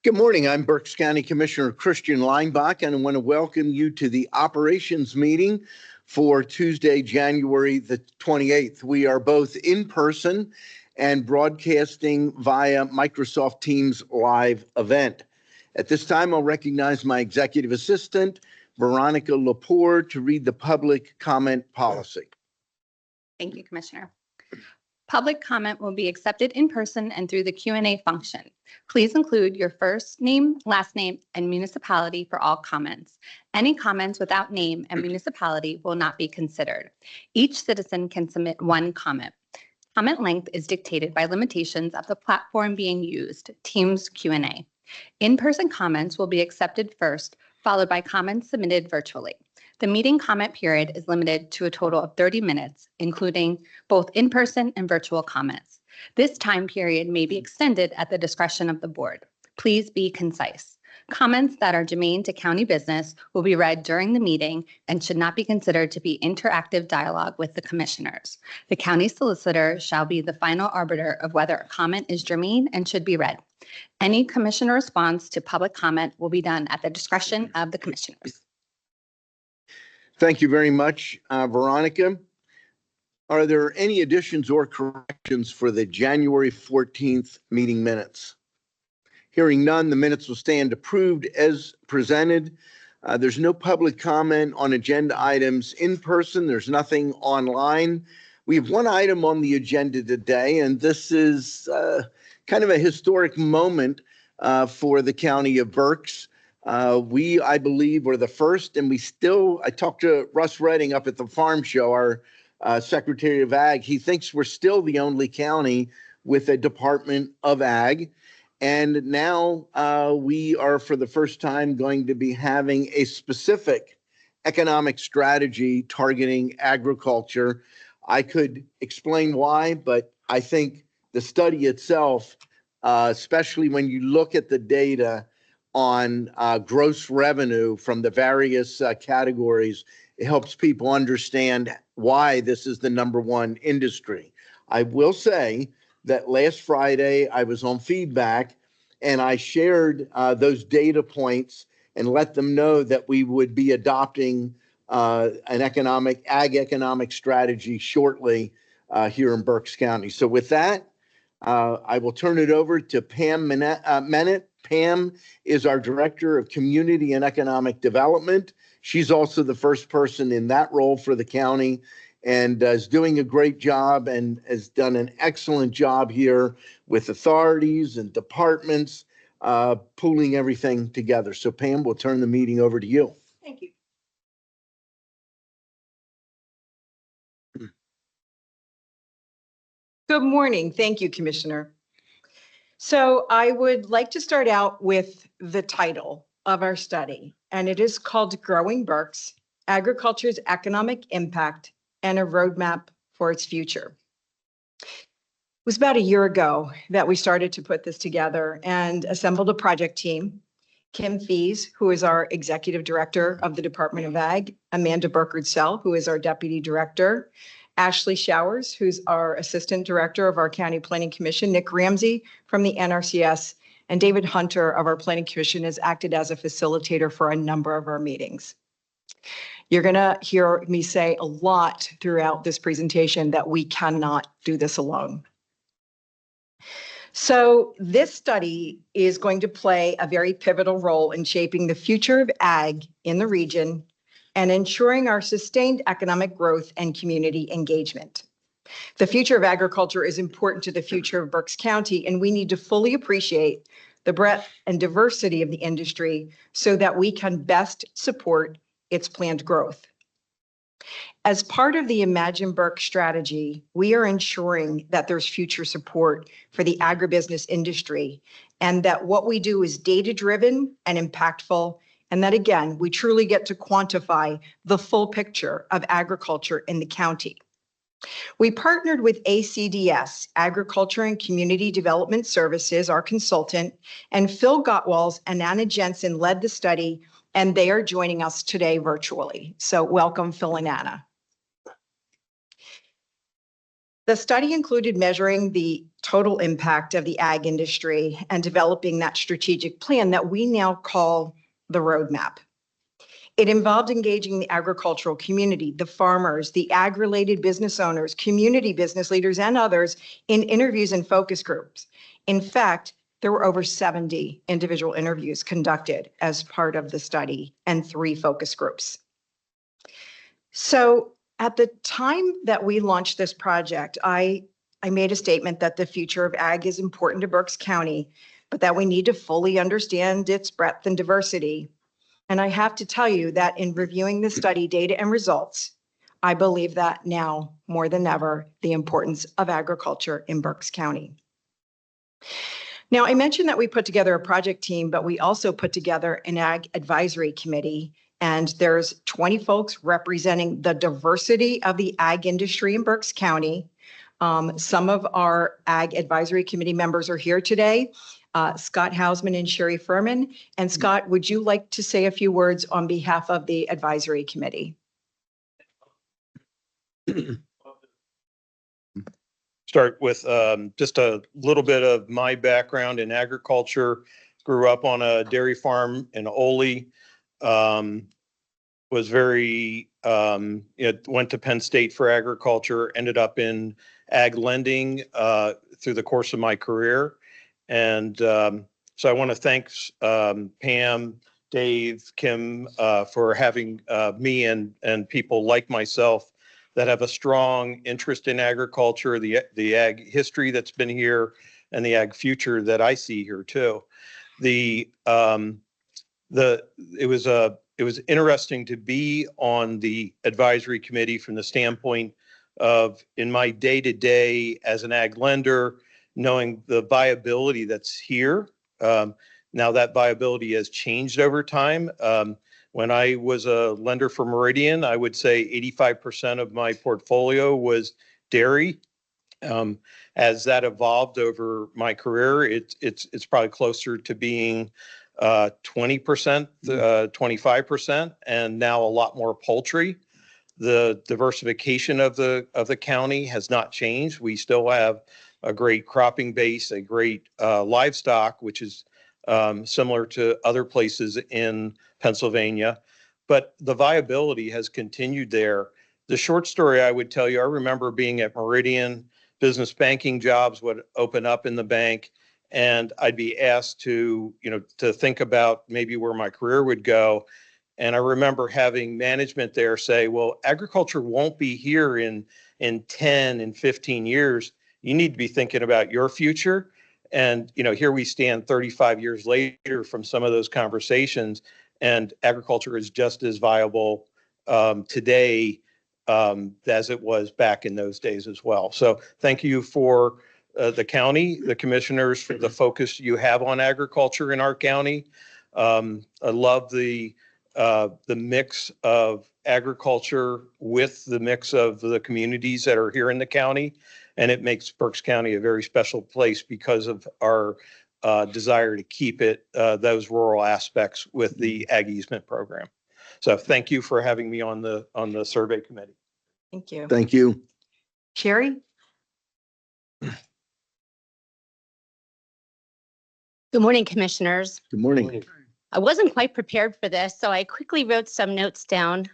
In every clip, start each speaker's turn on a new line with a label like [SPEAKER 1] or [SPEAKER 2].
[SPEAKER 1] Good morning. I'm Berks County Commissioner Christian Leinbach, and I want to welcome you to the operations meeting for Tuesday, January the 28th. We are both in person and broadcasting via Microsoft Teams live event. At this time, I'll recognize my executive assistant, Veronica Lepore, to read the public comment policy.
[SPEAKER 2] Thank you, Commissioner. Public comment will be accepted in person and through the Q&A function. Please include your first name, last name, and municipality for all comments. Any comments without name and municipality will not be considered. Each citizen can submit one comment. Comment length is dictated by limitations of the platform being used, Teams Q&A. In-person comments will be accepted first, followed by comments submitted virtually. The meeting comment period is limited to a total of 30 minutes, including both in-person and virtual comments. This time period may be extended at the discretion of the board. Please be concise. Comments that are germane to county business will be read during the meeting and should not be considered to be interactive dialogue with the commissioners. The county solicitor shall be the final arbiter of whether a comment is germane and should be read. Any commissioner response to public comment will be done at the discretion of the commissioners.
[SPEAKER 1] Thank you very much, Veronica. Are there any additions or corrections for the January 14th meeting minutes? Hearing none, the minutes will stand approved as presented. There's no public comment on agenda items in person. There's nothing online. We have one item on the agenda today, and this is kind of a historic moment for the county of Berks. We, I believe, were the first, and I talked to Russ Redding up at the farm show, our Secretary of Ag. He thinks we're still the only county with a Department of Ag. And now we are, for the first time, going to be having a specific economic strategy targeting agriculture. I could explain why, but I think the study itself, especially when you look at the data on gross revenue from the various categories, it helps people understand why this is the #1 industry. I will say that last Friday I was on feedback and I shared those data points and let them know that we would be adopting an ag economic strategy shortly here in Berks County. So with that, I will turn it over to Pam Mennett. Pam is our Director of Community and Economic Development. She's also the first person in that role for the county and is doing a great job and has done an excellent job here with authorities and departments, pulling everything together. So Pam, we'll turn the meeting over to you.
[SPEAKER 2] Thank you.
[SPEAKER 3] Good morning. Thank you, Commissioner. So I would like to start out with the title of our study, and it is called Growing Berks, Agriculture's Economic Impact and a Roadmap for its Future. It was about a year ago that we started to put this together and assembled a project team. Kim Fees, who is our Executive Director of the Department of Ag, Amanda Burkard-Sell, who is our Deputy Director, Ashley Showers, who's our Assistant Director of our County Planning Commission, Nick Ramsey from the NRCS, and David Hunter of our Planning Commission has acted as a facilitator for a number of our meetings. You're going to hear me say a lot throughout this presentation that we cannot do this alone. So this study is going to play a very pivotal role in shaping the future of ag in the region and ensuring our sustained economic growth and community engagement. The future of agriculture is important to the future of Berks County, and we need to fully appreciate the breadth and diversity of the industry so that we can best support its planned growth. As part of the Imagine Berks strategy, we are ensuring that there's future support for the agribusiness industry and that what we do is data-driven and impactful, and that, again, we truly get to quantify the full picture of agriculture in the county. We partnered with ACDS, Agriculture and Community Development Services, our consultant, and Phil Gottwals and Anna Jensen led the study, and they are joining us today virtually. So welcome, Phil and Anna. The study included measuring the total impact of the ag industry and developing that strategic plan that we now call the roadmap. It involved engaging the agricultural community, the farmers, the ag-related business owners, community business leaders, and others in interviews and focus groups. In fact, there were over 70 individual interviews conducted as part of the study and 3 focus groups. So at the time that we launched this project, I made a statement that the future of ag is important to Berks County, but that we need to fully understand its breadth and diversity. And I have to tell you that in reviewing the study data and results, I believe that now more than ever, the importance of agriculture in Berks County. Now, I mentioned that we put together a project team, but we also put together an ag advisory committee, and there's 20 folks representing the diversity of the ag industry in Berks County. Some of our ag advisory committee members are here today. Scott Hausman and Sherry Furman. And Scott, would you like to say a few words on behalf of the advisory committee?
[SPEAKER 4] Start with just a little bit of my background in agriculture. Grew up on a dairy farm in Ole. Was very, went to Penn State for agriculture, ended up in ag lending through the course of my career. And so I want to thank Pam, Dave, Kim for having me and people like myself that have a strong interest in agriculture, the ag history that's been here, and the ag future that I see here too. It was interesting to be on the advisory committee from the standpoint of, in my day-to-day as an ag lender, knowing the viability that's here. Now that viability has changed over time. When I was a lender for Meridian, I would say 85% of my portfolio was dairy. As that evolved over my career, it's probably closer to being 20%, 25%, and now a lot more poultry. The diversification of the county has not changed. We still have a great cropping base, a great livestock, which is similar to other places in Pennsylvania, but the viability has continued there. The short story I would tell you, I remember being at Meridian, business banking jobs would open up in the bank, and I'd be asked to think about maybe where my career would go. And I remember having management there say, well, agriculture won't be here in 10 and 15 years. You need to be thinking about your future. And, here we stand 35 years later from some of those conversations, and agriculture is just as viable today as it was back in those days as well. So thank you for the county, the commissioners, for the focus you have on agriculture in our county. I love the mix of agriculture with the mix of the communities that are here in the county. And it makes Berks County a very special place because of our desire to keep it those rural aspects with the ag easement program. So thank you for having me on the survey committee.
[SPEAKER 3] Thank you.
[SPEAKER 1] Thank you.
[SPEAKER 3] Sherry?
[SPEAKER 5] Good morning, commissioners.
[SPEAKER 1] Good morning.
[SPEAKER 5] I wasn't quite prepared for this, so I quickly wrote some notes down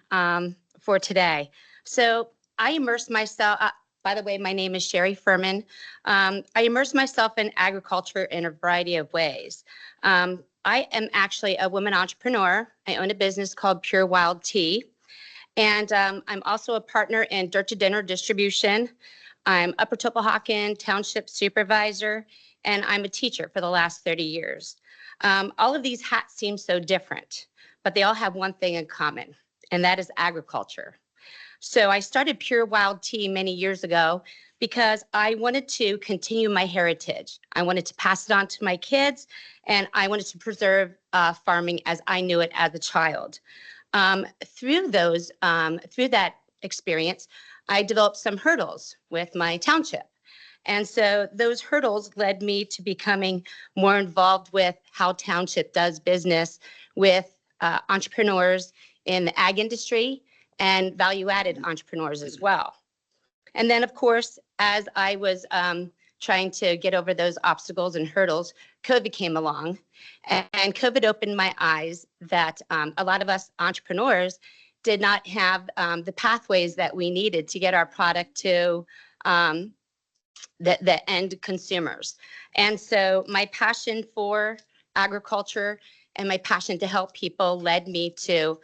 [SPEAKER 5] for today. So I immersed myself, by the way, my name is Sherry Furman. I immersed myself in agriculture in a variety of ways. I am actually a woman entrepreneur. I own a business called Pure Wild Tea. And I'm also a partner in Dirt to Dinner Distribution. I'm Upper Topahawken Township Supervisor, and I'm a teacher for the last 30 years. All of these hats seem so different, but they all have one thing in common, and that is agriculture. So I started Pure Wild Tea many years ago because I wanted to continue my heritage. I wanted to pass it on to my kids, and I wanted to preserve farming as I knew it as a child. Through that experience, I developed some hurdles with my township. And so those hurdles led me to becoming more involved with how township does business with entrepreneurs in the ag industry and value-added entrepreneurs as well. And then, of course, as I was trying to get over those obstacles and hurdles, COVID came along. And COVID opened my eyes that a lot of us entrepreneurs did not have the pathways that we needed to get our product to the end consumers. And so my passion for agriculture and my passion to help people led me to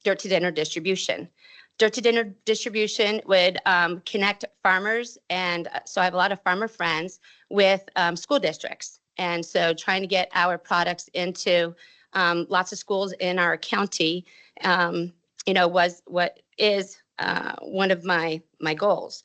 [SPEAKER 5] Dirt to Dinner distribution. Dirt to Dinner distribution would connect farmers, and so I have a lot of farmer friends with school districts. And so trying to get our products into lots of schools in our county, was what is one of my goals.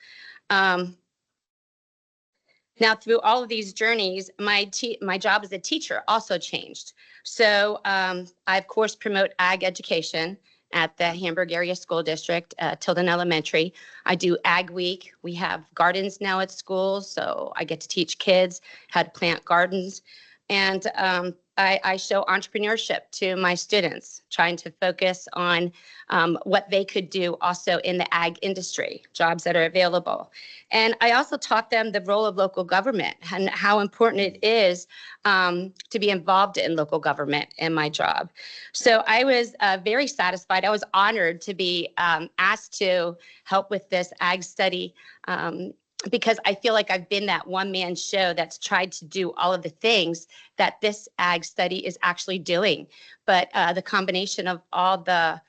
[SPEAKER 5] Now, through all of these journeys, my job as a teacher also changed. So I, of course, promote ag education at the Hamburg Area School District, Tilden Elementary. I do Ag Week. We have gardens now at schools, so I get to teach kids how to plant gardens. And I show entrepreneurship to my students, trying to focus on what they could do also in the ag industry, jobs that are available. And I also taught them the role of local government and how important it is to be involved in local government in my job. So I was very satisfied. I was honored to be asked to help with this ag study because I feel like I've been that one-man show that's tried to do all of the things that this ag study is actually doing. But the combination of all the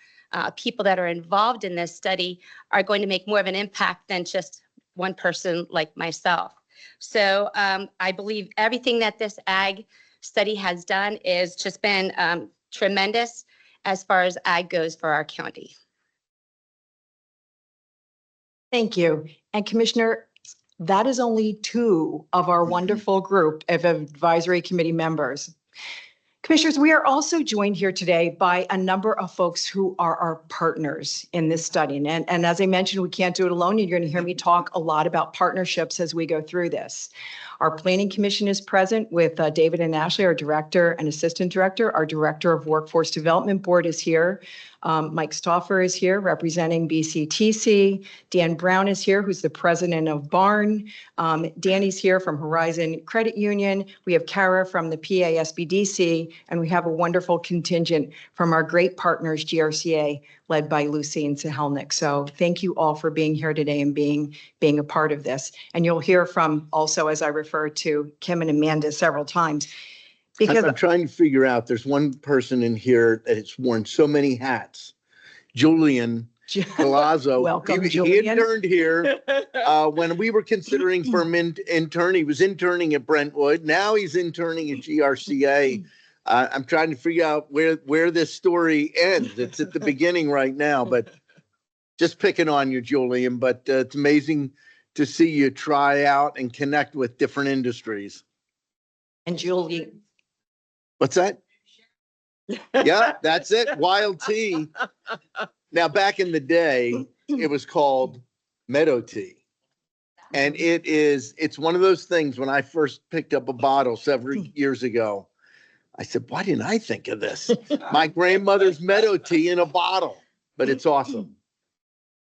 [SPEAKER 5] people that are involved in this study are going to make more of an impact than just one person like myself. So I believe everything that this ag study has done is just been tremendous as far as ag goes for our county.
[SPEAKER 3] Thank you. And Commissioner, that is only two of our wonderful group of advisory committee members. Commissioners, we are also joined here today by a number of folks who are our partners in this study. And as I mentioned, we can't do it alone. You're going to hear me talk a lot about partnerships as we go through this. Our Planning Commission is present with David and Ashley, our Director and Assistant Director. Our Director of Workforce Development Board is here. Mike Stauffer is here representing BCTC. Dan Brown is here, who's the president of BARN. Danny's here from Horizon Credit Union. We have Kara from the PASBDC, and we have a wonderful contingent from our great partners, GRCA, led by Lucy and Sahelnik. So thank you all for being here today and being a part of this. And you'll hear from also, as I refer to Kim and Amanda several times, because
[SPEAKER 1] I'm trying to figure out, there's one person in here that has worn so many hats. Julian Palazzo.
[SPEAKER 3] Welcome,
[SPEAKER 1] he
[SPEAKER 3] Julian.
[SPEAKER 1] interned here when we were considering for him intern. He was interning at Brentwood. Now he's interning at GRCA. I'm trying to figure out where this story ends. It's at the beginning right now, but just picking on you, Julian. But it's amazing to see you try out and connect with different industries.
[SPEAKER 3] And Julie.
[SPEAKER 1] What's that? Yeah, that's it. Wild tea. Now, back in the day, it was called Meadow Tea. And it's one of those things, when I first picked up a bottle several years ago, I said, why didn't I think of this? My grandmother's Meadow Tea in a bottle, but it's awesome.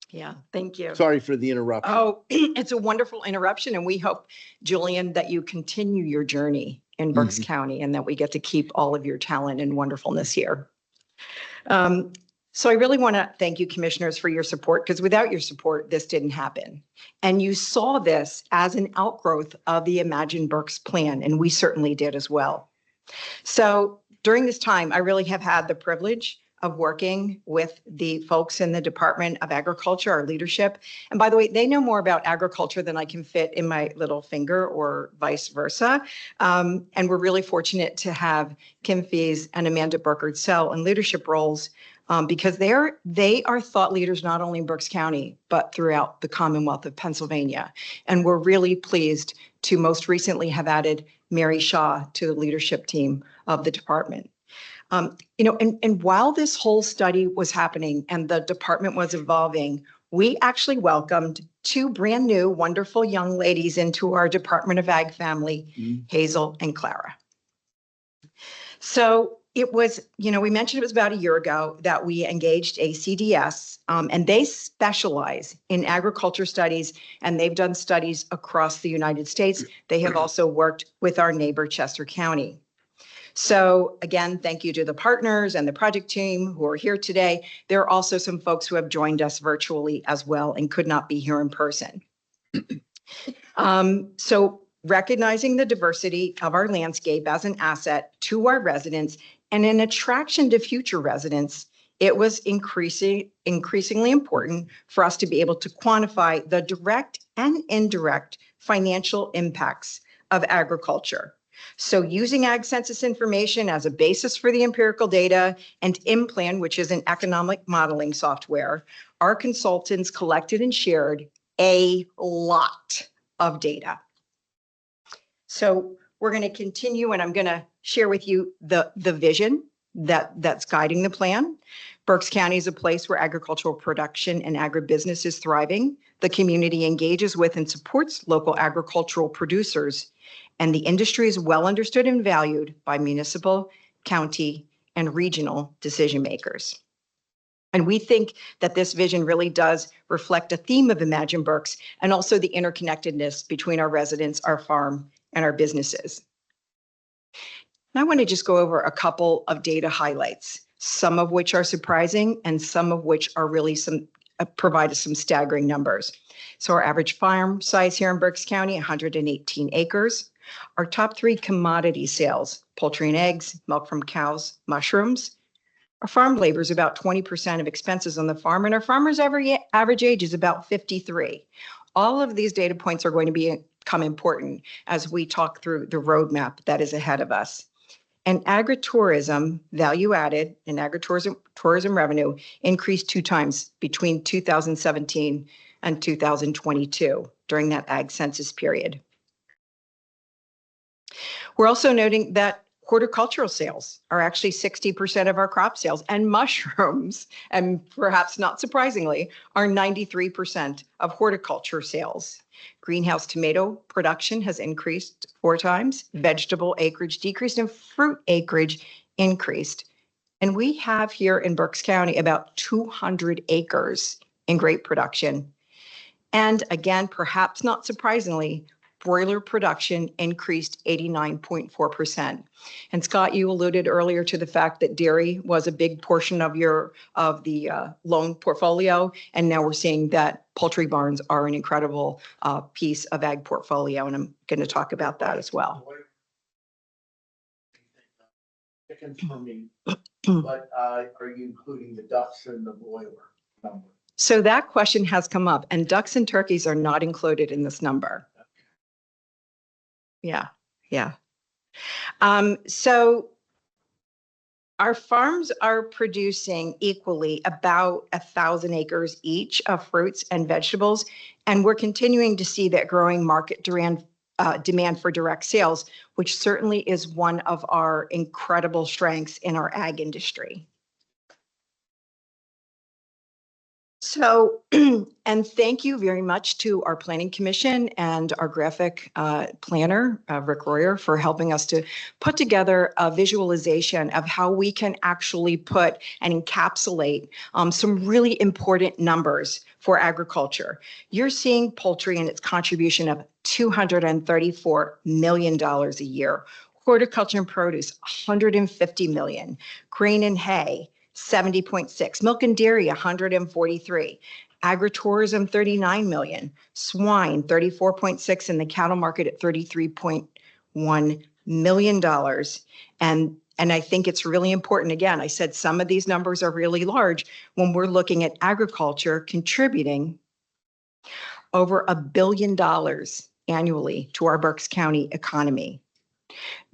[SPEAKER 3] Yeah, thank you.
[SPEAKER 1] Sorry for the interruption.
[SPEAKER 3] Oh, it's a wonderful interruption. And we hope, Julian, that you continue your journey in Berks County and that we get to keep all of your talent and wonderfulness here. So I really want to thank you, commissioners, for your support, because without your support, this didn't happen. And you saw this as an outgrowth of the Imagine Berks plan, and we certainly did as well. So during this time, I really have had the privilege of working with the folks in the Department of Agriculture, our leadership. And by the way, they know more about agriculture than I can fit in my little finger or vice versa. And we're really fortunate to have Kim Fees and Amanda Burkard-Sell in leadership roles because they are thought leaders not only in Berks County, but throughout the Commonwealth of Pennsylvania. And we're really pleased to most recently have added Mary Shaw to the leadership team of the department. And while this whole study was happening and the department was evolving, we actually welcomed two brand new, wonderful young ladies into our Department of Ag family, Hazel and Clara. So, It was, we mentioned it was about a year ago that we engaged a CDS, and they specialize in agriculture studies, and they've done studies across the United States. They have also worked with our neighbor, Chester County. So again, thank you to the partners and the project team who are here today. There are also some folks who have joined us virtually as well and could not be here in person. So recognizing the diversity of our landscape as an asset to our residents and an attraction to future residents, it was increasingly important for us to be able to quantify the direct and indirect financial impacts of agriculture. So using Ag Census information as a basis for the empirical data and InPlan, which is an economic modeling software, our consultants collected and shared a lot of data. So we're going to continue, and I'm going to share with you the vision that's guiding the plan. Berks County is a place where agricultural production and agribusiness is thriving. The community engages with and supports local agricultural producers, and the industry is well understood and valued by municipal, county, and regional decision makers. And we think that this vision really does reflect a theme of Imagine Berks and also the interconnectedness between our residents, our farm, and our businesses. And I want to just go over a couple of data highlights, some of which are surprising and some of which are really provide us some staggering numbers. So our average farm size here in Berks County, 118 acres. Our top 3 commodity sales, poultry and eggs, milk from cows, mushrooms. Our farm labor is about 20% of expenses on the farm, and our farmers' average age is about 53. All of these data points are going to become important as we talk through the roadmap that is ahead of us. And agritourism value added and agritourism revenue increased 2 times between 2017 and 2022 during that Ag Census period. We're also noting that horticultural sales are actually 60% of our crop sales, and mushrooms, and perhaps not surprisingly, are 93% of horticulture sales. Greenhouse tomato production has increased 4 times, vegetable acreage decreased, and fruit acreage increased. And we have here in Berks County about 200 acres in grape production. And again, perhaps not surprisingly, broiler production increased 89.4%. And Scott, you alluded earlier to the fact that dairy was a big portion of the loan portfolio, and now we're seeing that poultry barns are an incredible piece of ag portfolio, and I'm going to talk about that as well.
[SPEAKER 1] Chickens for me, but are you including the ducks in the broiler number?
[SPEAKER 3] So that question has come up, and ducks and turkeys are not included in this number. Yeah. So our farms are producing equally about 1,000 acres each of fruits and vegetables, and we're continuing to see that growing market demand for direct sales, which certainly is one of our incredible strengths in our ag industry. So, and thank you very much to our Planning Commission and our graphic planner, Rick Royer, for helping us to put together a visualization of how we can actually put and encapsulate some really important numbers for agriculture. You're seeing poultry and its contribution of $234 million a year. Horticulture and produce, $150 million. Grain and hay, 70.6, milk and dairy, 143, agritourism, 39 million, swine, 34.6, and the cattle market at $33.1 million. And I think it's really important. Again, I said some of these numbers are really large when we're looking at agriculture contributing over $1 billion annually to our Berks County economy.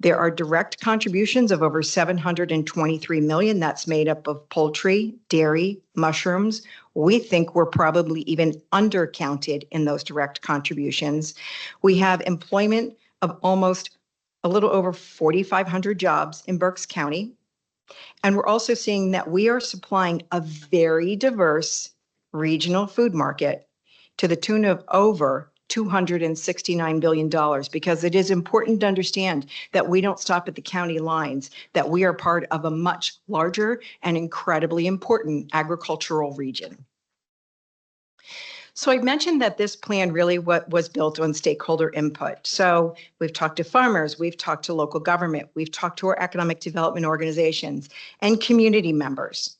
[SPEAKER 3] There are direct contributions of over $723 million. That's made up of poultry, dairy, mushrooms. We think we're probably even undercounted in those direct contributions. We have employment of almost a little over 4,500 jobs in Berks County. And we're also seeing that we are supplying a very diverse regional food market to the tune of over $269 billion, because it is important to understand that we don't stop at the county lines, that we are part of a much larger and incredibly important agricultural region. So I mentioned that this plan really was built on stakeholder input. So we've talked to farmers, we've talked to local government, we've talked to our economic development organizations and community members.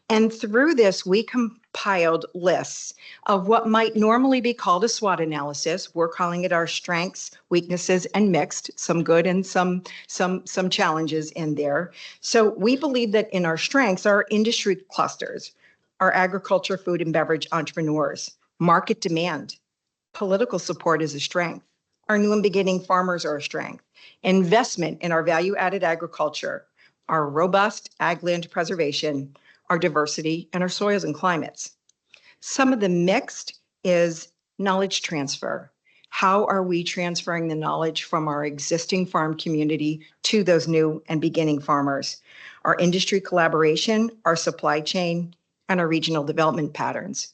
[SPEAKER 3] And through this, we compiled lists of what might normally be called a SWOT analysis. We're calling it our strengths, weaknesses, and mixed, some good and some challenges in there. So we believe that in our strengths, our industry clusters, our agriculture, food, and beverage entrepreneurs, market demand, political support is a strength. Our new and beginning farmers are a strength. Investment in our value-added agriculture, our robust ag land preservation, our diversity, and our soils and climates. Some of the mixed is knowledge transfer. How are we transferring the knowledge from our existing farm community to those new and beginning farmers? Our industry collaboration, our supply chain, and our regional development patterns.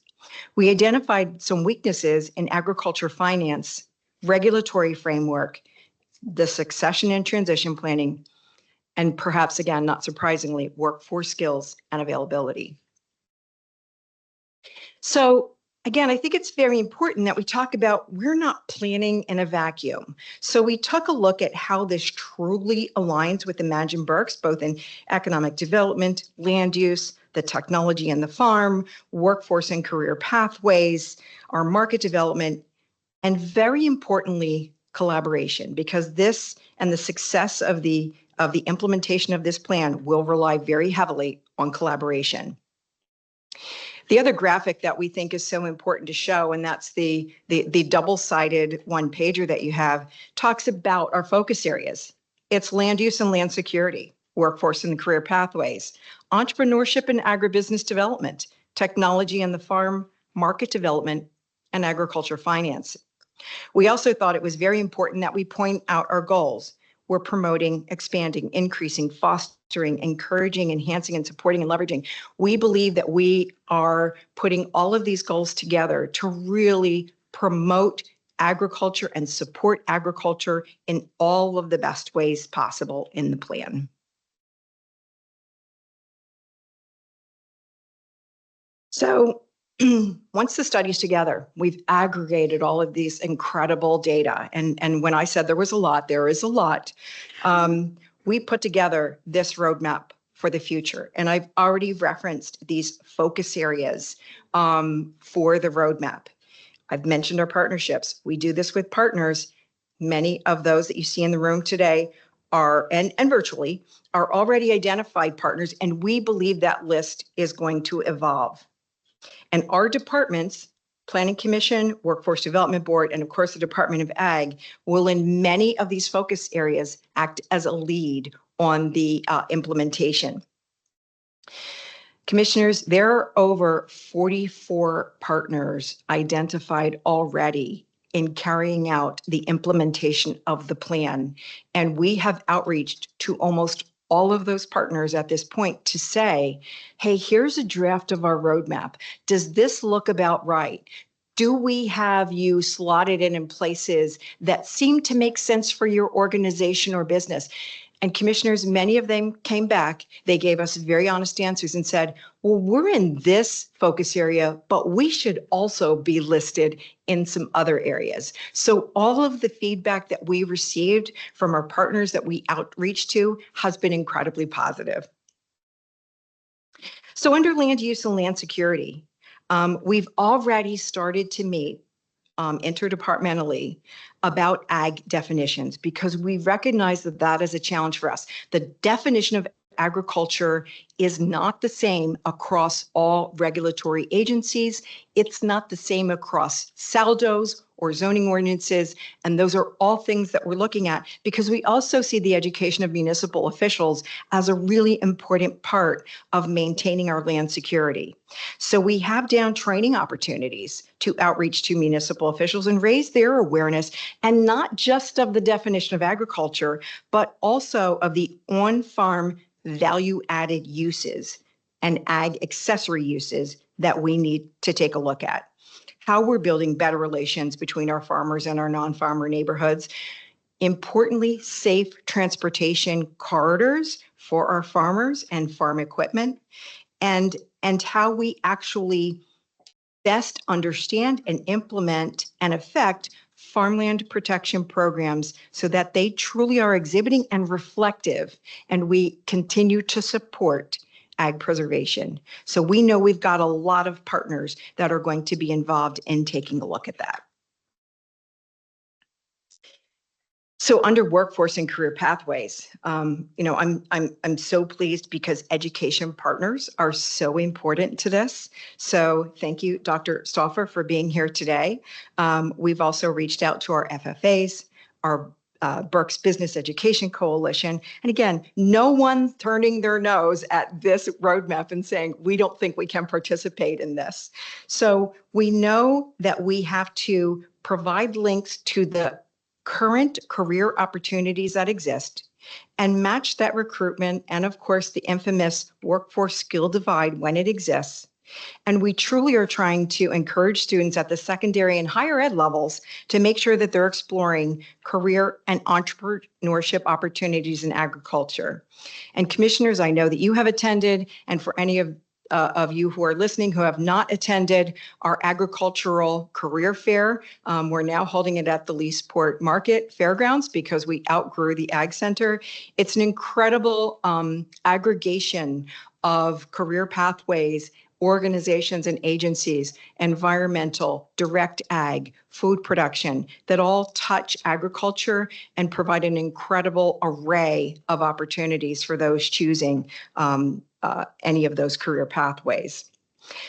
[SPEAKER 3] We identified some weaknesses in agriculture finance, regulatory framework, the succession and transition planning, and perhaps, again, not surprisingly, workforce skills and availability. So again, I think it's very important that we talk about we're not planning in a vacuum. So we took a look at how this truly aligns with Imagine Berks, both in economic development, land use, the technology and the farm, workforce and career pathways, our market development, and very importantly, collaboration, because this and the success of the implementation of this plan will rely very heavily on collaboration. The other graphic that we think is so important to show, and that's the double-sided one-pager that you have, talks about our focus areas. It's land use and land security, workforce and career pathways, entrepreneurship and agribusiness development, technology and the farm, market development, and agriculture finance. We also thought it was very important that we point out our goals. We're promoting, expanding, increasing, fostering, encouraging, enhancing, and supporting and leveraging. We believe that we are putting all of these goals together to really promote agriculture and support agriculture in all of the best ways possible in the plan. So once the study's together, we've aggregated all of these incredible data. And when I said there was a lot, there is a lot. We put together this roadmap for the future. And I've already referenced these focus areas for the roadmap. I've mentioned our partnerships. We do this with partners. Many of those that you see in the room today are, and virtually, are already identified partners. And we believe that list is going to evolve. And our departments, Planning Commission, Workforce Development Board, and of course the Department of Ag, will in many of these focus areas act as a lead on the implementation. Commissioners, there are over 44 partners identified already in carrying out the implementation of the plan. And we have outreached to almost all of those partners at this point to say, hey, here's a draft of our roadmap. Does this look about right? Do we have you slotted in places that seem to make sense for your organization or business? And commissioners, many of them came back. They gave us very honest answers and said, well, we're in this focus area, but we should also be listed in some other areas. So all of the feedback that we received from our partners that we outreach to has been incredibly positive. So under land use and land security, we've already started to meet interdepartmentally about ag definitions, because we recognize that that is a challenge for us. The definition of agriculture is not the same across all regulatory agencies. It's not the same across SALDOs or zoning ordinances. And those are all things that we're looking at, because we also see the education of municipal officials as a really important part of maintaining our land security. So we have down training opportunities to outreach to municipal officials and raise their awareness, and not just of the definition of agriculture, but also of the on-farm value-added uses and ag accessory uses that we need to take a look at. how we're building better relations between our farmers and our non-farmer neighborhoods. Importantly, safe transportation corridors for our farmers and farm equipment, and how we actually best understand and implement and affect farmland protection programs so that they truly are exhibiting and reflective, and we continue to support ag preservation. So we know we've got a lot of partners that are going to be involved in taking a look at that. So under workforce and career pathways, I'm so pleased because education partners are so important to this. So thank you, Dr. Stauffer, for being here today. We've also reached out to our FFAs, our Berks Business Education Coalition. And again, no one turning their nose at this roadmap and saying, we don't think we can participate in this. So we know that we have to provide links to the current career opportunities that exist and match that recruitment and, of course, the infamous workforce skill divide when it exists. And we truly are trying to encourage students at the secondary and higher ed levels to make sure that they're exploring career and entrepreneurship opportunities in agriculture. And commissioners, I know that you have attended, and for any of you who are listening who have not attended our agricultural career fair, we're now holding it at the Leesport Market Fairgrounds because we outgrew the Ag Center. It's an incredible aggregation of career pathways, organizations and agencies, environmental, direct ag, food production, that all touch agriculture and provide an incredible array of opportunities for those choosing any of those career pathways.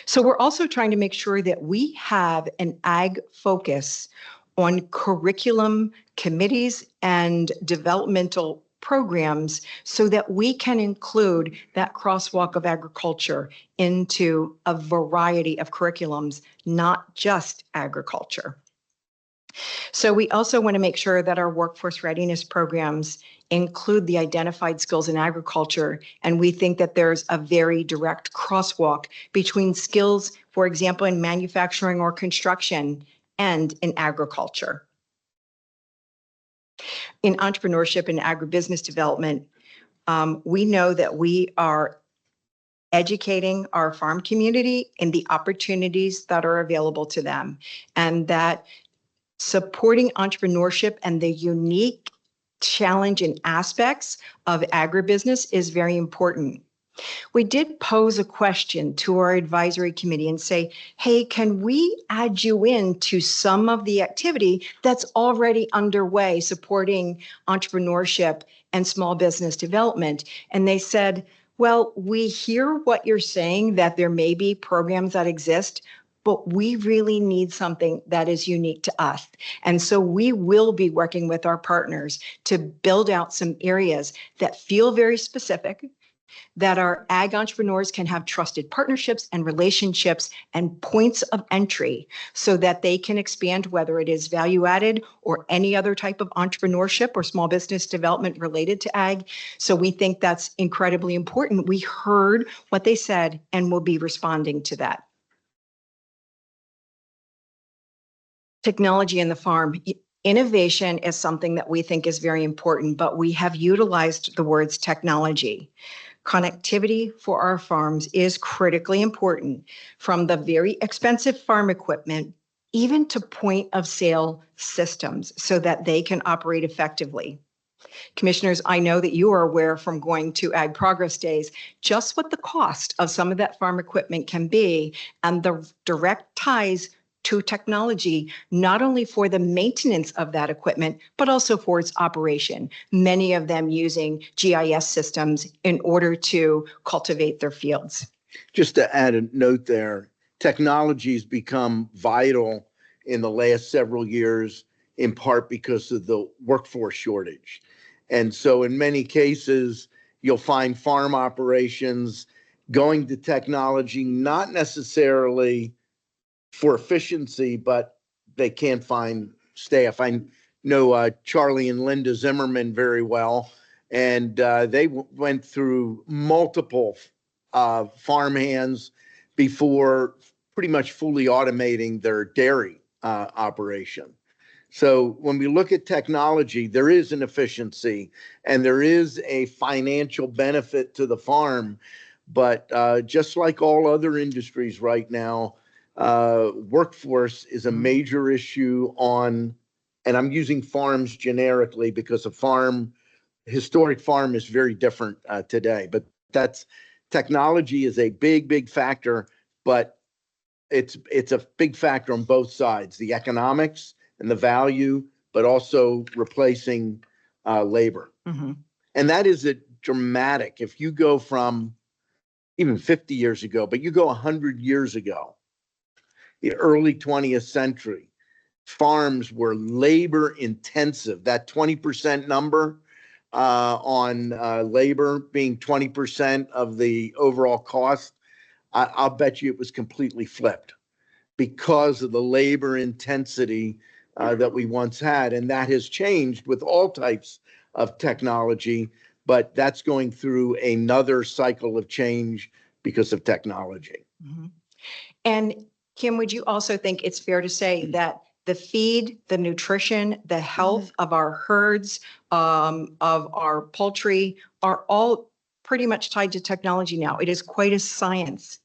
[SPEAKER 3] So we're also trying to make sure that we have an ag focus on curriculum committees and developmental programs so that we can include that crosswalk of agriculture into a variety of curriculums, not just agriculture. So we also want to make sure that our workforce readiness programs include the identified skills in agriculture. And we think that there's a very direct crosswalk between skills, for example, in manufacturing or construction and in agriculture. In entrepreneurship and agribusiness development, we know that we are educating our farm community in the opportunities that are available to them, and that supporting entrepreneurship and the unique challenge and aspects of agribusiness is very important. We did pose a question to our advisory committee and say, hey, can we add you into some of the activity that's already underway supporting entrepreneurship and small business development? And they said, well, we hear what you're saying, that there may be programs that exist, but we really need something that is unique to us. And so we will be working with our partners to build out some areas that feel very specific, that our ag entrepreneurs can have trusted partnerships and relationships and points of entry so that they can expand, whether it is value added or any other type of entrepreneurship or small business development related to ag. So we think that's incredibly important. We heard what they said and will be responding to that. Technology in the farm. Innovation is something that we think is very important, but we have utilized the words technology. Connectivity for our farms is critically important, from the very expensive farm equipment even to point of sale systems so that they can operate effectively. Commissioners, I know that you are aware from going to Ag Progress Days just what the cost of some of that farm equipment can be, and the direct ties to technology, not only for the maintenance of that equipment, but also for its operation, many of them using GIS systems in order to cultivate their fields.
[SPEAKER 1] Just to add a note there, technology's become vital in the last several years, in part because of the workforce shortage. And so in many cases, you'll find farm operations going to technology, not necessarily for efficiency, but they can't find staff. I know Charlie and Linda Zimmerman very well, and they went through multiple farm hands before pretty much fully automating their dairy operation. So when we look at technology, there is an efficiency and there is a financial benefit to the farm. But just like all other industries right now, workforce is a major issue on, and I'm using farms generically because historic farm is very different today. But technology is a big factor, but it's a big factor on both sides, the economics and the value, but also replacing labor.
[SPEAKER 3] Mm-hmm.
[SPEAKER 1] And that is dramatic. If you go from even 50 years ago, but you go 100 years ago, the early 20th century, farms were labor intensive. That 20% number on labor being 20% of the overall cost, I'll bet you it was completely flipped because of the labor intensity that we once had. And that has changed with all types of technology, but that's going through another cycle of change because of technology.
[SPEAKER 3] Mm-hmm. And Kim, would you also think it's fair to say that the feed, the nutrition, the health of our herds, of our poultry are all pretty much tied to technology now? It is quite a science.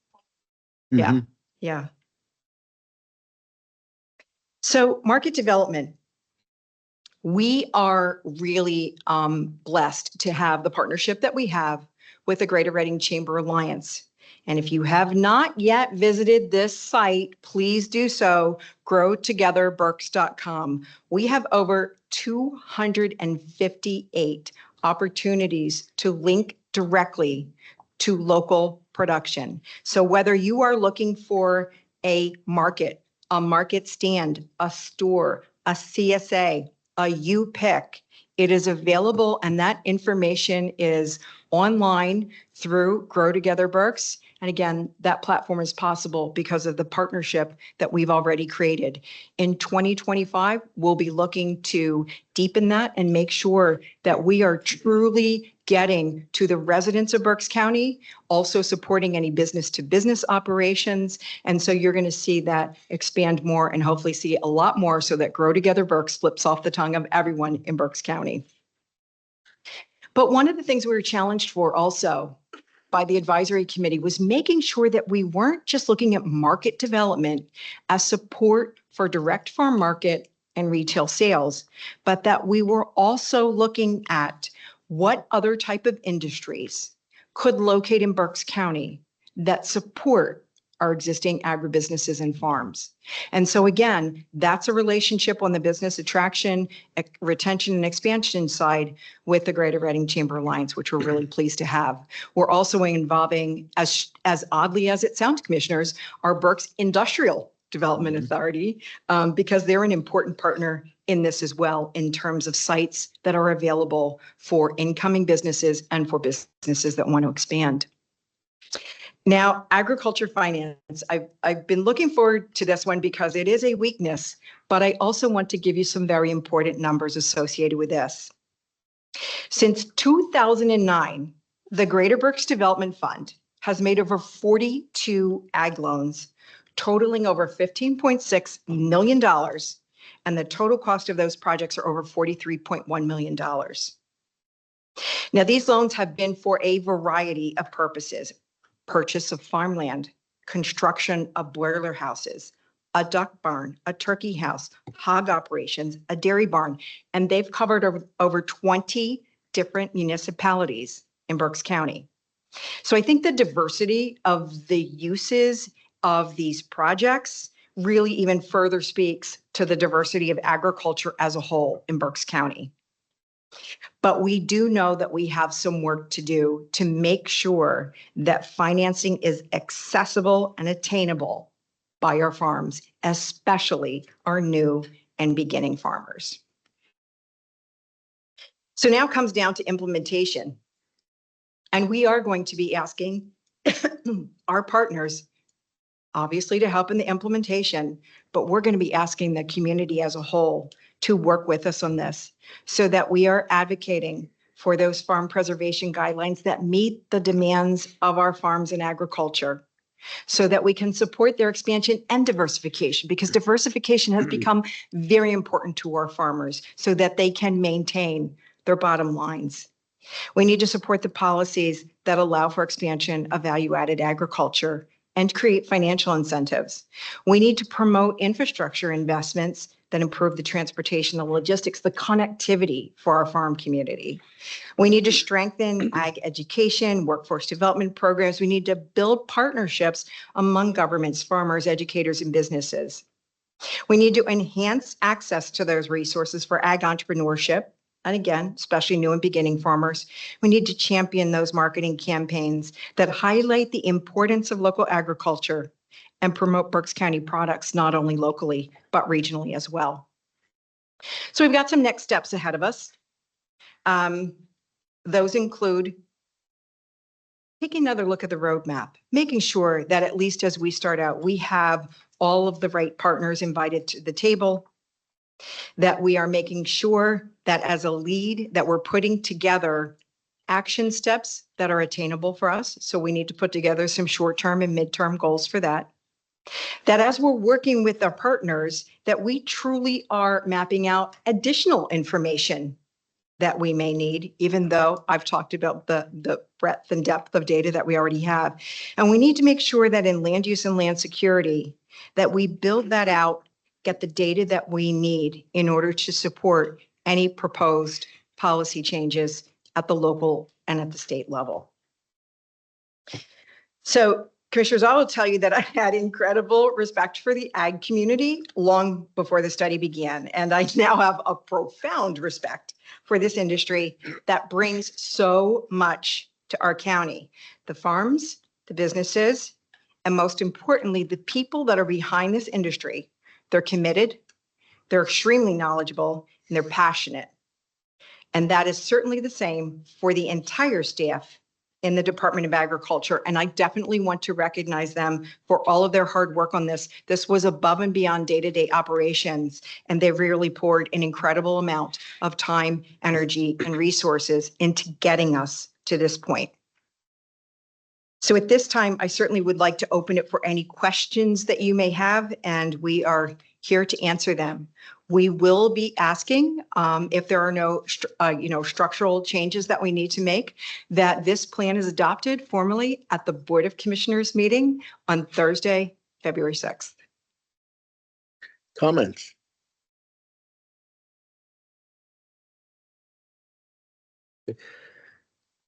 [SPEAKER 3] Yeah.
[SPEAKER 1] Mhm.
[SPEAKER 3] Yeah. So market development. We are really blessed to have the partnership that we have with the Greater Reading Chamber Alliance. And if you have not yet visited this site, please do so, growtogetherberks.com. We have over 258 opportunities to link directly to local production. So whether you are looking for a market stand, a store, a CSA, a U-Pick, it is available, and that information is online through Grow Together Berks. And again, that platform is possible because of the partnership that we've already created. In 2025, we'll be looking to deepen that and make sure that we are truly getting to the residents of Berks County, also supporting any business to business operations. And so you're going to see that expand more and hopefully see a lot more so that Grow Together Berks flips off the tongue of everyone in Berks County. But one of the things we were challenged for also by the advisory committee was making sure that we weren't just looking at market development as support for direct farm market and retail sales, but that we were also looking at what other type of industries could locate in Berks County that support our existing agribusinesses and farms. And so again, that's a relationship on the business attraction, retention, and expansion side with the Greater Reading Chamber Alliance, which we're really pleased to have. We're also involving, as oddly as it sounds, commissioners, our Berks Industrial Development Authority, because they're an important partner in this as well in terms of sites that are available for incoming businesses and for businesses that want to expand. Now, agriculture finance, I've been looking forward to this one because it is a weakness, but I also want to give you some very important numbers associated with this. Since 2009, the Greater Berks Development Fund has made over 42 ag loans totaling over $15.6 million, and the total cost of those projects are over $43.1 million. Now, these loans have been for a variety of purposes: purchase of farmland, construction of boiler houses, a duck barn, a turkey house, hog operations, a dairy barn, and they've covered over 20 different municipalities in Berks County. So I think the diversity of the uses of these projects really even further speaks to the diversity of agriculture as a whole in Berks County. But we do know that we have some work to do to make sure that financing is accessible and attainable by our farms, especially our new and beginning farmers. So now comes down to implementation. And we are going to be asking our partners, obviously, to help in the implementation, but we're going to be asking the community as a whole to work with us on this so that we are advocating for those farm preservation guidelines that meet the demands of our farms and agriculture. so that we can support their expansion and diversification, because diversification has become very important to our farmers so that they can maintain their bottom lines. We need to support the policies that allow for expansion of value-added agriculture and create financial incentives. We need to promote infrastructure investments that improve the transportation, the logistics, the connectivity for our farm community. We need to strengthen ag education, workforce development programs. We need to build partnerships among governments, farmers, educators, and businesses. We need to enhance access to those resources for ag entrepreneurship. And again, especially new and beginning farmers. We need to champion those marketing campaigns that highlight the importance of local agriculture and promote Berks County products, not only locally, but regionally as well. So we've got some next steps ahead of us. Those include taking another look at the roadmap, making sure that at least as we start out, we have all of the right partners invited to the table, that we are making sure that as a lead, that we're putting together action steps that are attainable for us. So we need to put together some short-term and midterm goals for that. That as we're working with our partners, that we truly are mapping out additional information that we may need, even though I've talked about the breadth and depth of data that we already have. And we need to make sure that in land use and land security, that we build that out, get the data that we need in order to support any proposed policy changes at the local and at the state level. So, Commissioners, I will tell you that I had incredible respect for the ag community long before the study began, and I now have a profound respect for this industry that brings so much to our county. The farms, the businesses, and most importantly, the people that are behind this industry. They're committed, they're extremely knowledgeable, and they're passionate. And that is certainly the same for the entire staff in the Department of Agriculture. And I definitely want to recognize them for all of their hard work on this. This was above and beyond day-to-day operations, and they really poured an incredible amount of time, energy, and resources into getting us to this point. So at this time, I certainly would like to open it for any questions that you may have, and we are here to answer them. We will be asking if there are no, structural changes that we need to make, that this plan is adopted formally at the Board of Commissioners meeting on Thursday, February 6th.
[SPEAKER 1] Comments?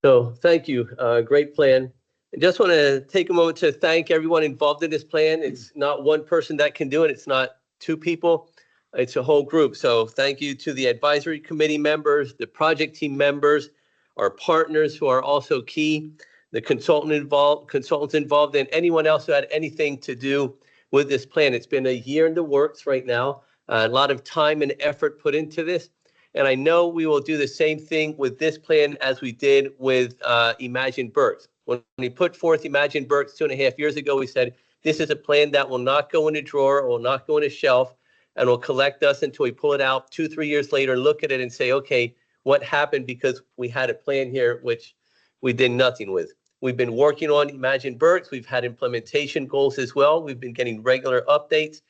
[SPEAKER 6] So thank you. Great plan. I just want to take a moment to thank everyone involved in this plan. It's not one person that can do it. It's not two people. It's a whole group. So thank you to the advisory committee members, the project team members, our partners who are also key, the consultants involved, and anyone else who had anything to do with this plan. It's been a year in the works right now. A lot of time and effort put into this. And I know we will do the same thing with this plan as we did with Imagine Berks. When we put forth Imagine Berks 2.5 years ago, we said, this is a plan that will not go in a drawer or will not go in a shelf and will collect us until we pull it out 2-3 years later and look at it and say, okay, what happened because we had a plan here which we did nothing with. We've been working on Imagine Berks. We've had implementation goals as well. We've been getting regular updates,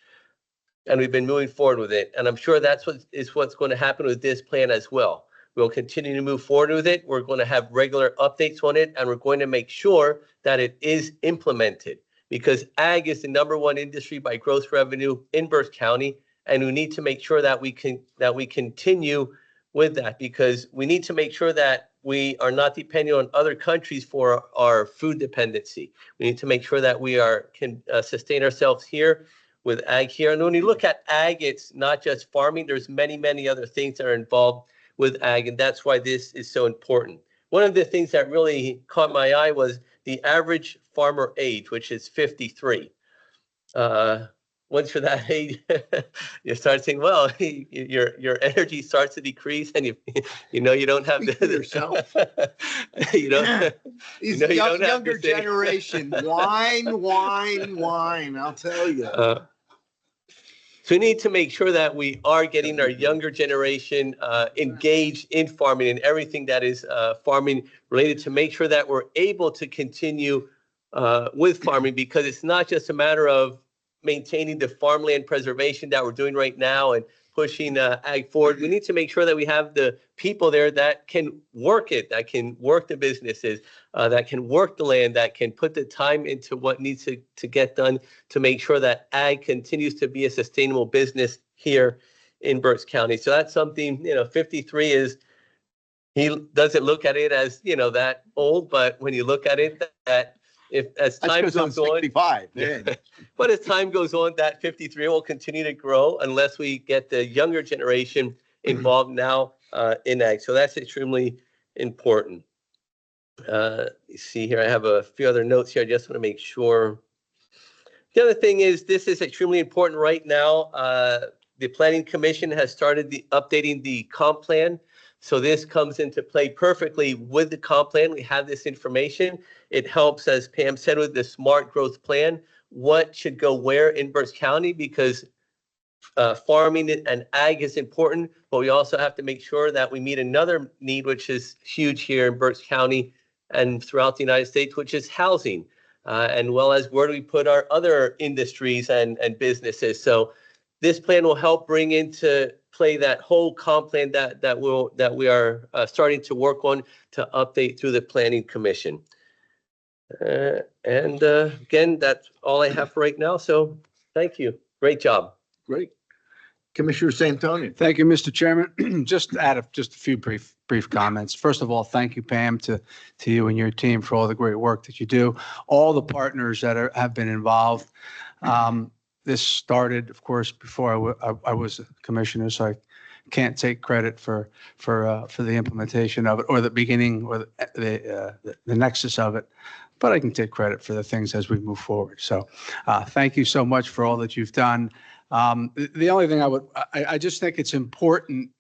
[SPEAKER 6] and we've been moving forward with it. And I'm sure that's what's going to happen with this plan as well. We'll continue to move forward with it. We're going to have regular updates on it, and we're going to make sure that it is implemented, because ag is the #1 industry by gross revenue in Berks County, and we need to make sure that we continue with that, because we need to make sure that we are not depending on other countries for our food dependency. We need to make sure that we can sustain ourselves here with ag here. And when you look at ag, it's not just farming. There's many, many other things that are involved with ag, and that's why this is so important. One of the things that really caught my eye was the average farmer age, which is 53. Once you're that age, you start saying, well, your energy starts to decrease, and you don't have
[SPEAKER 1] Speak for yourself.
[SPEAKER 6] you don't.
[SPEAKER 1] These
[SPEAKER 6] you don't have
[SPEAKER 1] younger
[SPEAKER 6] to say-
[SPEAKER 1] generation, wine, I'll tell you.
[SPEAKER 6] So we need to make sure that we are getting our younger generation engaged in farming and everything that is farming related, to make sure that we're able to continue with farming, because it's not just a matter of maintaining the farmland preservation that we're doing right now and pushing ag forward. We need to make sure that we have the people there that can work it, that can work the businesses, that can work the land, that can put the time into what needs to get done to make sure that ag continues to be a sustainable business here in Berks County. So that's something, 53 is, he doesn't look at it as, that old, but when you look at it, that if as
[SPEAKER 1] That's
[SPEAKER 6] time
[SPEAKER 1] because I'm
[SPEAKER 6] goes on,
[SPEAKER 1] 65. Yeah.
[SPEAKER 6] but as time goes on, that 53 will continue to grow unless we get the younger generation involved now in ag. So that's extremely important. You see here, I have a few other notes here. I just want to make sure. The other thing is, this is extremely important right now. The Planning Commission has started updating the comp plan. So this comes into play perfectly with the comp plan. We have this information. It helps, as Pam said, with the smart growth plan, what should go where in Berks County, because farming and ag is important, but we also have to make sure that we meet another need, which is huge here in Berks County and throughout the United States, which is housing. And well as where do we put our other industries and businesses. So this plan will help bring into play that whole comp plan that we are starting to work on to update through the Planning Commission. And again, that's all I have for right now. So thank you. Great job.
[SPEAKER 1] Great. Commissioner Santoni.
[SPEAKER 7] Thank you, Mr. Chairman. Just to add just a few brief comments. First of all, thank you, Pam, to you and your team for all the great work that you do. All the partners that have been involved. This started, of course, before I was a commissioner, so I can't take credit for the implementation of it or the beginning or the nexus of it. But I can take credit for the things as we move forward. So thank you so much for all that you've done. The only thing I just think it's important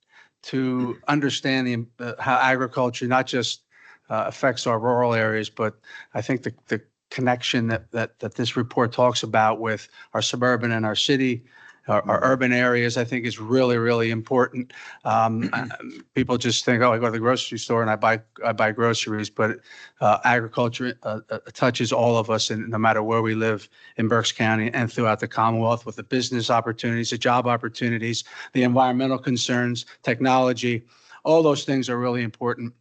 [SPEAKER 7] to understand how agriculture not just affects our rural areas, but I think the connection that this report talks about with our suburban and our city, our urban areas, I think is really, really important. People just think, oh, I go to the grocery store and I buy groceries, but agriculture touches all of us, and no matter where we live in Berks County and throughout the Commonwealth, with the business opportunities, the job opportunities, the environmental concerns, technology, all those things are really important,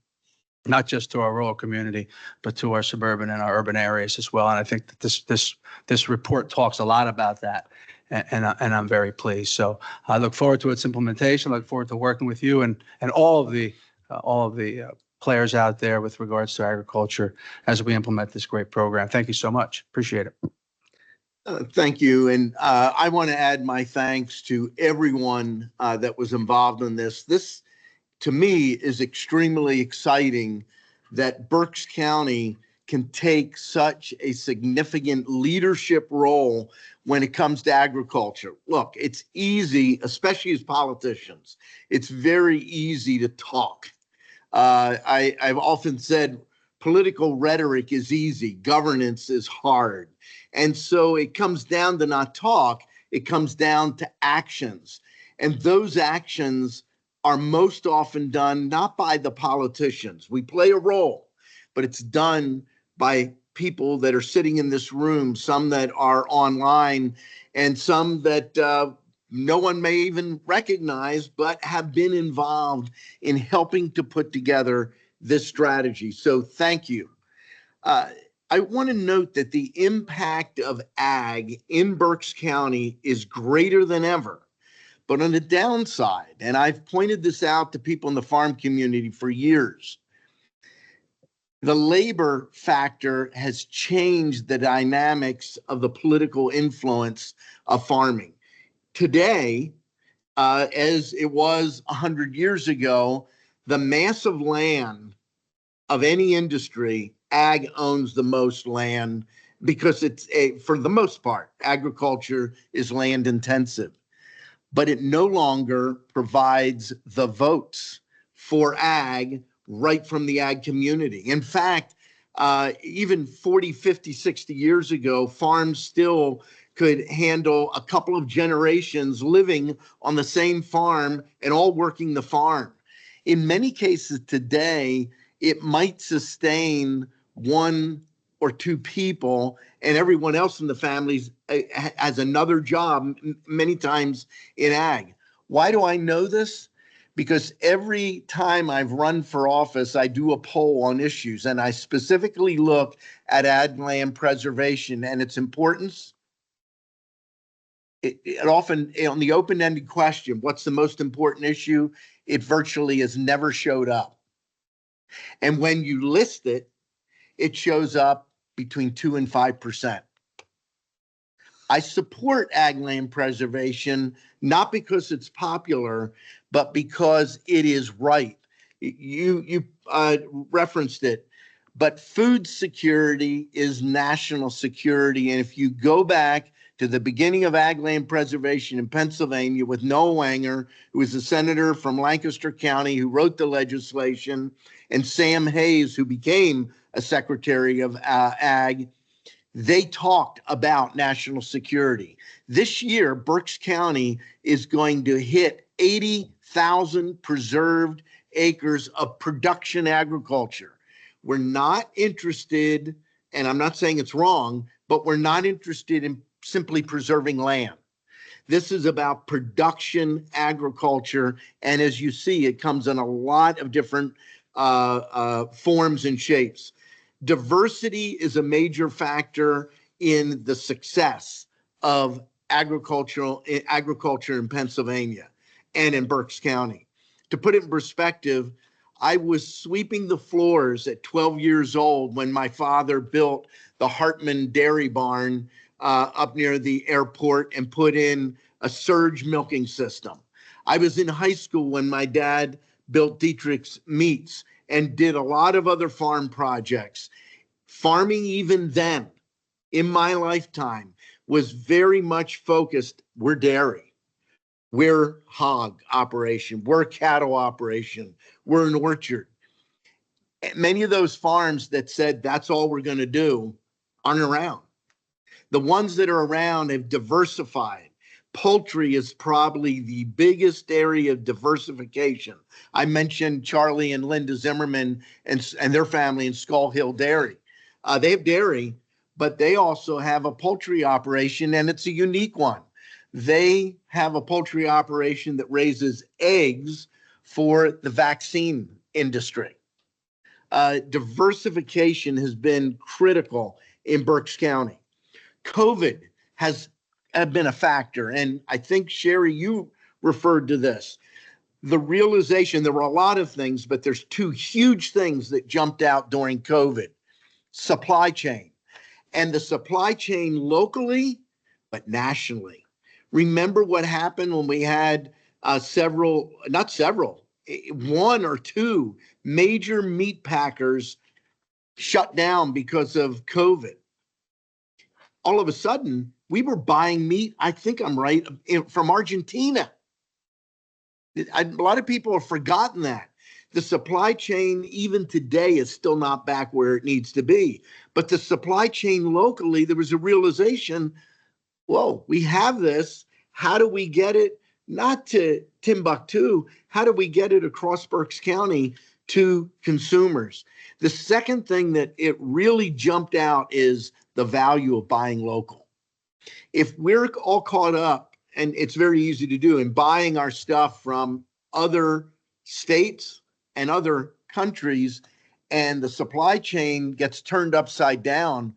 [SPEAKER 7] not just to our rural community, but to our suburban and our urban areas as well. And I think that this report talks a lot about that. And I'm very pleased. So I look forward to its implementation. I look forward to working with you and all of the players out there with regards to agriculture as we implement this great program. Thank you so much. Appreciate it.
[SPEAKER 1] Thank you. And I want to add my thanks to everyone that was involved in this. This, to me, is extremely exciting that Berks County can take such a significant leadership role when it comes to agriculture. Look, it's easy, especially as politicians, it's very easy to talk. I've often said political rhetoric is easy, governance is hard. And so it comes down to not talk, it comes down to actions. And those actions are most often done not by the politicians. We play a role, but it's done by people that are sitting in this room, some that are online, and some that no one may even recognize, but have been involved in helping to put together this strategy. So thank you. I want to note that the impact of ag in Berks County is greater than ever. But on the downside, and I've pointed this out to people in the farm community for years, the labor factor has changed the dynamics of the political influence of farming. Today, as it was 100 years ago, the massive land of any industry, ag owns the most land because for the most part, agriculture is land intensive. But it no longer provides the votes for ag right from the ag community. In fact, even 40, 50, 60 years ago, farms still could handle a couple of generations living on the same farm and all working the farm. In many cases today, it might sustain one or two people, and everyone else in the families has another job, many times in ag. Why do I know this? Because every time I've run for office, I do a poll on issues, and I specifically look at ag land preservation and its importance. It often, on the open-ended question, what's the most important issue? It virtually has never showed up. And when you list it, it shows up between 2 and 5%. I support ag land preservation, not because it's popular, but because it is right. You referenced it, but food security is national security. And if you go back to the beginning of ag land preservation in Pennsylvania with Noah Wanger, who was a senator from Lancaster County who wrote the legislation, and Sam Hayes, who became a secretary of ag, they talked about national security. This year, Berks County is going to hit 80,000 preserved acres of production agriculture. We're not interested, and I'm not saying it's wrong, but we're not interested in simply preserving land. This is about production agriculture, and as you see, it comes in a lot of different forms and shapes. Diversity is a major factor in the success of agriculture in Pennsylvania and in Berks County. To put it in perspective, I was sweeping the floors at 12 years old when my father built the Hartman Dairy Barn up near the airport and put in a surge milking system. I was in high school when my dad built Dietrich's Meats and did a lot of other farm projects. Farming, even then, in my lifetime, was very much focused. We're dairy, we're hog operation, we're cattle operation, we're an orchard. Many of those farms that said that's all we're going to do aren't around. The ones that are around have diversified. Poultry is probably the biggest area of diversification. I mentioned Charlie and Linda Zimmerman and their family in Skull Hill Dairy. They have dairy, but they also have a poultry operation, and it's a unique one. They have a poultry operation that raises eggs for the vaccine industry. Diversification has been critical in Berks County. COVID has been a factor, and I think, Sherry, you referred to this. The realization, there were a lot of things, but there's two huge things that jumped out during COVID. Supply chain, and the supply chain locally, but nationally. Remember what happened when we had one or two major meat packers shut down because of COVID. All of a sudden, we were buying meat, I think I'm right, from Argentina. A lot of people have forgotten that. The supply chain, even today, is still not back where it needs to be. But the supply chain locally, there was a realization, whoa, we have this. How do we get it not to Timbuktu? How do we get it across Berks County to consumers? The second thing that it really jumped out is the value of buying local. If we're all caught up, and it's very easy to do, in buying our stuff from other states and other countries, and the supply chain gets turned upside down,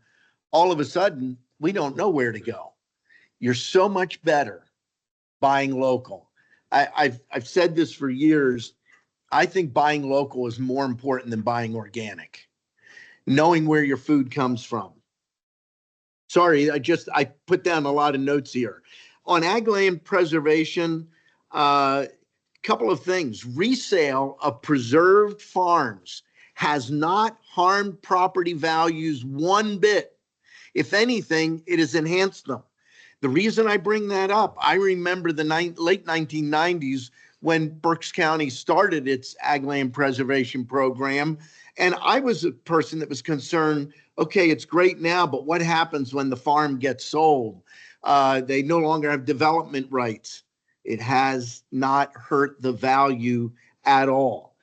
[SPEAKER 1] all of a sudden, we don't know where to go. You're so much better buying local. I've said this for years. I think buying local is more important than buying organic. Knowing where your food comes from. Sorry, I put down a lot of notes here. On ag land preservation, couple of things. Resale of preserved farms has not harmed property values one bit. If anything, it has enhanced them. The reason I bring that up, I remember the late 1990s when Berks County started its ag land preservation program. And I was a person that was concerned, okay, it's great now, but what happens when the farm gets sold? They no longer have development rights. It has not hurt the value at all.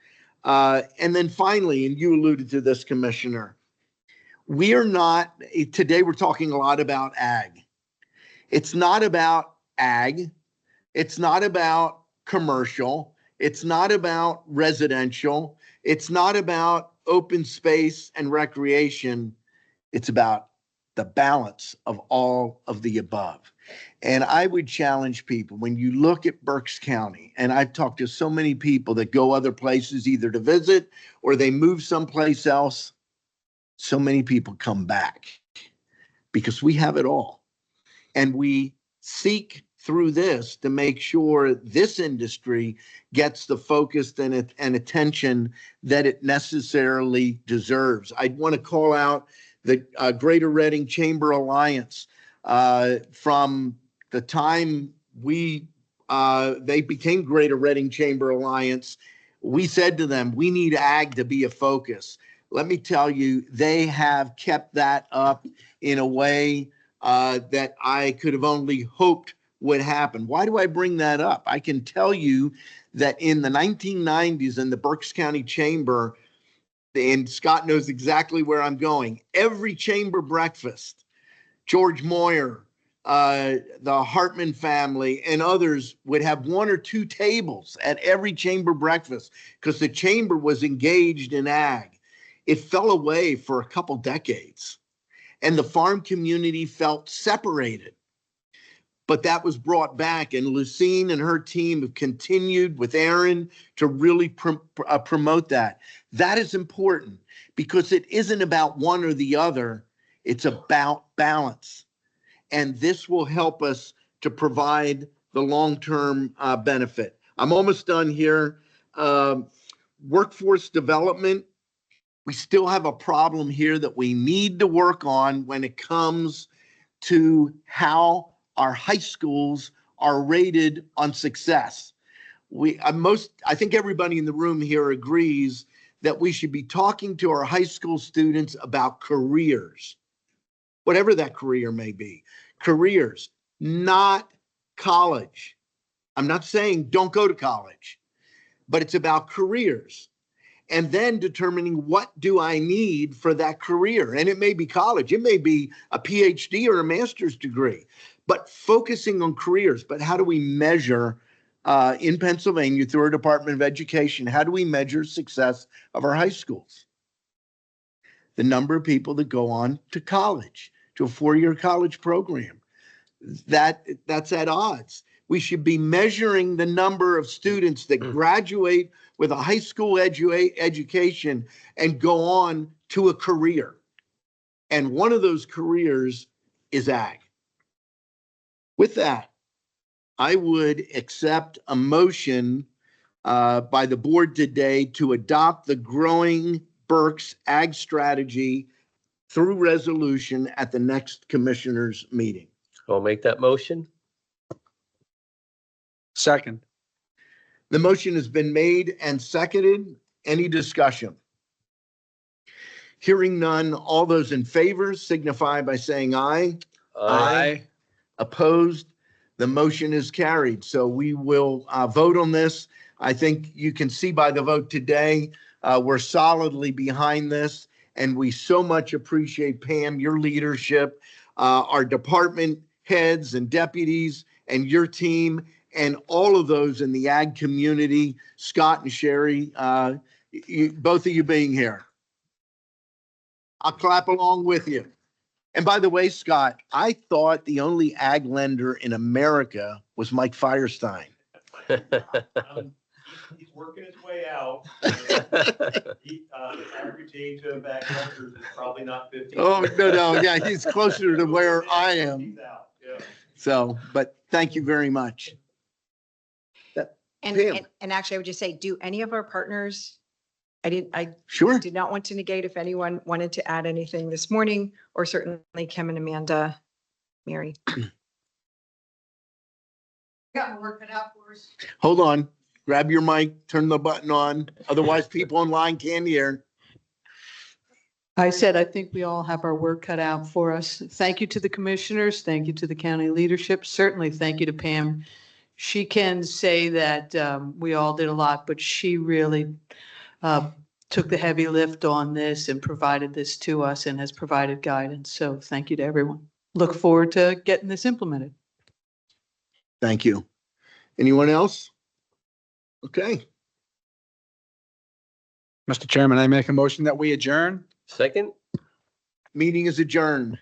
[SPEAKER 1] And then finally, and you alluded to this, Commissioner, We are not, today we're talking a lot about ag. It's not about ag. It's not about commercial. It's not about residential. It's not about open space and recreation. It's about the balance of all of the above. And I would challenge people, when you look at Berks County, and I've talked to so many people that go other places either to visit or they move someplace else, so many people come back because we have it all. And we seek through this to make sure this industry gets the focus and attention that it necessarily deserves. I want to call out the Greater Reading Chamber Alliance. From the time they became Greater Reading Chamber Alliance, we said to them, we need ag to be a focus. Let me tell you, they have kept that up in a way that I could have only hoped would happen. Why do I bring that up? I can tell you that in the 1990s in the Berks County Chamber, and Scott knows exactly where I'm going, every chamber breakfast, George Moyer, the Hartman family, and others would have one or two tables at every chamber breakfast because the chamber was engaged in ag. It fell away for a couple decades, and the farm community felt separated. But that was brought back, and Lucine and her team have continued with Aaron to really promote that. That is important because it isn't about one or the other. It's about balance. And this will help us to provide the long-term benefit. I'm almost done here. Workforce development. We still have a problem here that we need to work on when it comes to how our high schools are rated on success. I think everybody in the room here agrees that we should be talking to our high school students about careers, whatever that career may be. Careers, not college. I'm not saying don't go to college, but it's about careers. And then determining what do I need for that career. And it may be college, it may be a PhD or a master's degree, but focusing on careers. But how do we measure in Pennsylvania through our Department of Education, how do we measure success of our high schools? The number of people that go on to college, to a four-year college program. That's at odds. We should be measuring the number of students that graduate with a high school education and go on to a career. And one of those careers is ag. With that, I would accept a motion by the board today to adopt the Growing Berks Ag Strategy through resolution at the next commissioners meeting.
[SPEAKER 6] I'll make that motion.
[SPEAKER 7] Second.
[SPEAKER 1] The motion has been made and seconded. Any discussion? Hearing none, all those in favor signify by saying aye. Opposed? The motion is carried. So we will vote on this. I think you can see by the vote today, we're solidly behind this. And we so much appreciate, Pam, your leadership, our department heads and deputies and your team and all of those in the ag community, Scott and Sherry, both of you being here. I'll clap along with you. And by the way, Scott, I thought the only ag lender in America was Mike Firestein.
[SPEAKER 4] He's working his way out. Average age of ag lenders is probably not 15.
[SPEAKER 1] Oh, no, yeah, he's closer to where I am.
[SPEAKER 4] He's out, yeah.
[SPEAKER 1] So, but thank you very much. Pam.
[SPEAKER 3] And actually, I would just say, do any of our partners, I
[SPEAKER 1] Sure.
[SPEAKER 3] did not want to negate if anyone wanted to add anything this morning, or certainly Kim and Amanda, Mary.
[SPEAKER 8] Got my work cut out for us.
[SPEAKER 1] Hold on. Grab your mic, turn the button on. Otherwise, people online can't hear.
[SPEAKER 8] I said, I think we all have our work cut out for us. Thank you to the commissioners. Thank you to the county leadership. Certainly, thank you to Pam. She can say that we all did a lot, but she really took the heavy lift on this and provided this to us and has provided guidance. So thank you to everyone. Look forward to getting this implemented.
[SPEAKER 1] Thank you. Anyone else? Okay.
[SPEAKER 7] Mr. Chairman, I make a motion that we adjourn.
[SPEAKER 6] Second?
[SPEAKER 1] Meeting is adjourned.